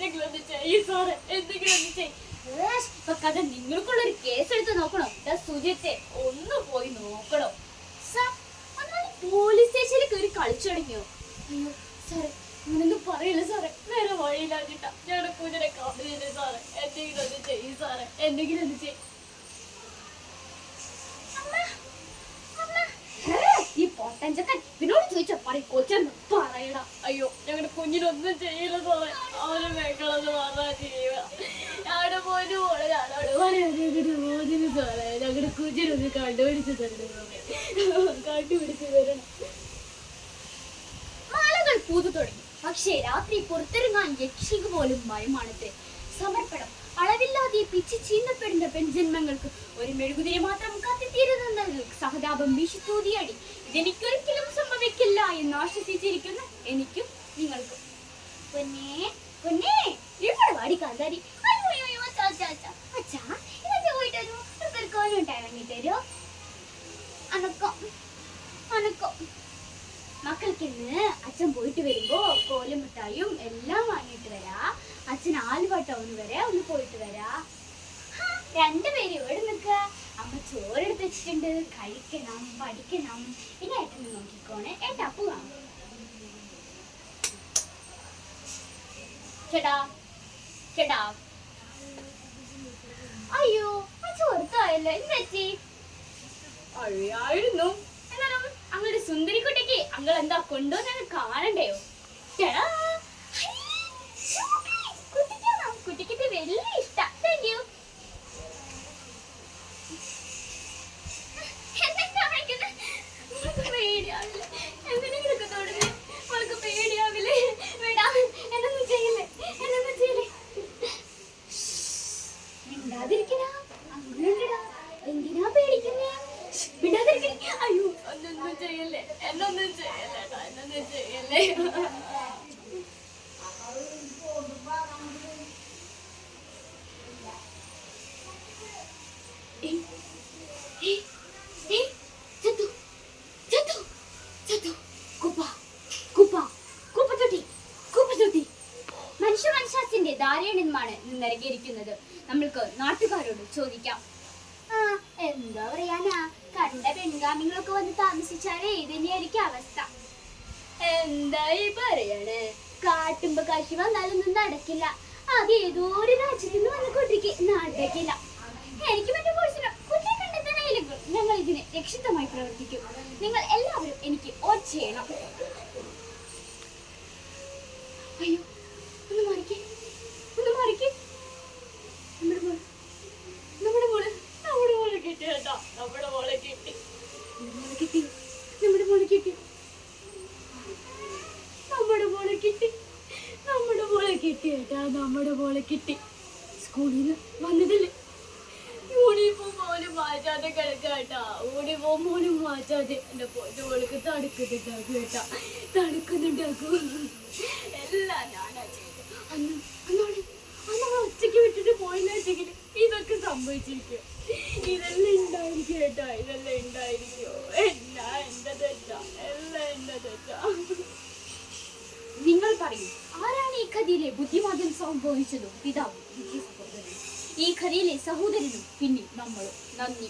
എന്തെങ്കിലും ഒന്ന് ചെയ്യ് സാറേ, എന്തെങ്കിലും ഒന്ന് ചെയ്യ്. കഥ നിങ്ങൾക്കുള്ളൊരു കേസ് എടുത്ത് നോക്കണോ? സുജിത്തെ ഒന്ന് പോയി നോക്കണോ? പോലീസ് സ്റ്റേഷനിൽ കയറി കളിച്ചു തുടങ്ങിയോ? അയ്യോ സാറേ, അങ്ങനൊന്നും പറയില്ല സാറേ, വേറെ വഴിയില്ലാഞ്ഞിട്ടാ. ഞങ്ങളുടെ കുഞ്ഞിനെ കാണില്ലേ സാറേ, എന്തെങ്കിലും ഒന്ന് ചെയ്യും സാറേ, എന്തെങ്കിലും ഒന്ന് ചെയ്യും. ഈ പൊട്ടഞ്ചക്കൻ ഇതിനോട് ചോദിച്ചോ കൊച്ചെന്ന് പറയണ. അയ്യോ ഞങ്ങളുടെ കുഞ്ഞിനൊന്നും ചെയ്യില്ല സാറേ, അവന് വെക്കളത് പറഞ്ഞാ ചെയ്യുക. ഞങ്ങളുടെ പോലും മോദിന് സാറേ, ഞങ്ങളുടെ കുഞ്ഞിനൊന്ന് കണ്ടുപിടിച്ച് തരണം, കണ്ടുപിടിച്ച് തരണം. മാലകൾ പൂതു തുടങ്ങി. പക്ഷേ രാത്രി പുറത്തിറങ്ങാൻ യക്ഷിക്ക് പോലും ഭയമാണത്തെ. സമർപ്പണം അളവില്ലാതെ പിച്ച് ചീന്തപ്പെടുന്ന പെൺജന്മങ്ങൾക്ക് ഒരു മെഴുകുതിരി മാത്രം കത്തിത്തീരുന്ന സഹതാപം വീശിത്തൂതിയടി. ഇതെനിക്കൊരിക്കലും സംഭവിക്കില്ല എന്ന് ആശ്വസിച്ചിരിക്കുന്ന എനിക്കും നിങ്ങൾക്കും. പൊന്നേ പൊന്നേ ഇവിടെ വാടി കാന്താരി. അച്ഛാ ഇതൊക്കെ പോയിട്ടൊരു കോലുണ്ടായി വാങ്ങി തരോ? അനക്കം അനക്കം മക്കൾക്ക് ഇന്ന് അച്ഛൻ പോയിട്ട് വരുമ്പോ കോലും മിഠായും എല്ലാം വാങ്ങിയിട്ട് വരാ. അച്ഛൻ ആലുവ ടൗണ് വരെ ഒന്ന് പോയിട്ട് വരാ. രണ്ടുപേരും ഇവിടെ നിൽക്ക. അമ്മ ചോറെടുത്ത് വെച്ചിട്ടുണ്ട്, കഴിക്കണം, പഠിക്കണം. പിന്നെ ഏട്ടനെ നോക്കിക്കോണേ, ഏട്ടാ അപ്പു കാണും. ചേട്ടാ ചേട്ടാ അയ്യോ ചോർത്തായല്ലോ, എന്തെറ്റി? അറിയായിരുന്നു. എന്നാലും അങ്ങയുടെ സുന്ദരിക്കുട്ടിക്ക് അങ്ങൾ എന്താ കൊണ്ടുവന്ന് കാണണ്ടയോ? ചേട്ടാ കുട്ടിക്ക് ഇത് വലിയ ഇഷ്ടം. Thank you. പേടിയാവില്ലേ? എന്തിനെങ്കിലൊക്കെ തുടങ്ങി അവൾക്ക് പേടിയാവില്ലേ? വേടാ എന്നൊന്നും ചെയ്യില്ലേ, എന്നൊന്നും ചെയ്യില്ലേ. മിണ്ടാതിരിക്കണ അങ്ങനെയുണ്ടടാ, എന്തിനാ പേടിക്കുന്നേ? മിണ്ടാതിരിക്കണേ. അയ്യോ എന്നൊന്നും ചെയ്യല്ലേ, എന്നൊന്നും ചെയ്യല്ലേട്ടാ, എന്നൊന്നും ചെയ്യല്ലേ. മനുഷ്യവംശത്തിന്റെ ധാരണന്മാണ് നിന്നിറങ്ങിയിരിക്കുന്നത്. നമ്മൾക്ക് നാട്ടുകാരോട് ചോദിക്കാം. എന്താ പറയാനാ, കണ്ട പെൺഗാമികളൊക്കെ വന്ന് താമസിച്ചാലേ ഇതന്നെയായിരിക്കും അവസ്ഥ. എന്തായി പറയാണ്, കാട്ടുമ്പോ കാശി വന്നാലൊന്നും നടക്കില്ല. അത് ഏതോ ഒരു രാജ്യത്ത് നിന്ന് വന്നുകൊണ്ടിരിക്കെ നടക്കില്ല. എനിക്ക് മറ്റു കോഴ്സിനോ കുട്ടിയെ കണ്ടെത്താനായില്ലെങ്കിൽ ഞങ്ങൾ ഇതിന് രക്ഷിതമായി പ്രവർത്തിക്കും. നിങ്ങൾ എല്ലാവരും എനിക്ക് വോട്ട് ചെയ്യണം. അയ്യോ ഒന്ന് മാറിക്കേ, ഒന്ന് മാറിക്കേ. നമ്മുടെ മോളെ കിട്ടി കേട്ടോ, നമ്മുടെ മോളെ കിട്ടി, നമ്മുടെ മോളെ കിട്ടി, നമ്മുടെ മോളെ കിട്ടി, നമ്മുടെ മോളെ കിട്ടി കേട്ടാ, നമ്മുടെ മോളെ കിട്ടി. സ്കൂളിൽ നിന്ന് വന്നതല്ലേ, യൂണിഫോം പോലും മാറ്റാതെ കിടക്കാട്ടാ, യൂണിഫോം പോലും മാറ്റാതെ എന്റെ മോൾക്ക് തടുക്കുന്നുണ്ടാക്കും കേട്ടാ, തടുക്കുന്നുണ്ടാക്കും. എല്ലാം ഞാനാ ചെയ്തത്. അന്ന് ഒറ്റയ്ക്ക് വിട്ടിട്ട് പോയില്ലെങ്കിൽ ഇതൊക്കെ സംഭവിച്ചിരിക്കും. ഇതെല്ലാം ഉണ്ടായിരിക്കും കേട്ടാ, ഇതെല്ലാം ഉണ്ടായിരിക്കോ? എല്ലാം എന്റെ തെറ്റാ, എല്ലാം എന്റെ തെറ്റാ. നിങ്ങൾ പറയൂ, ആരാണ് ഈ കഥയിലെ ബുദ്ധിമാന്ദ്യം സംഭവിച്ചതും പിതാവും? ഈ കഥയിലെ സഹോദരനും പിന്നെ നമ്മളും. നന്ദി.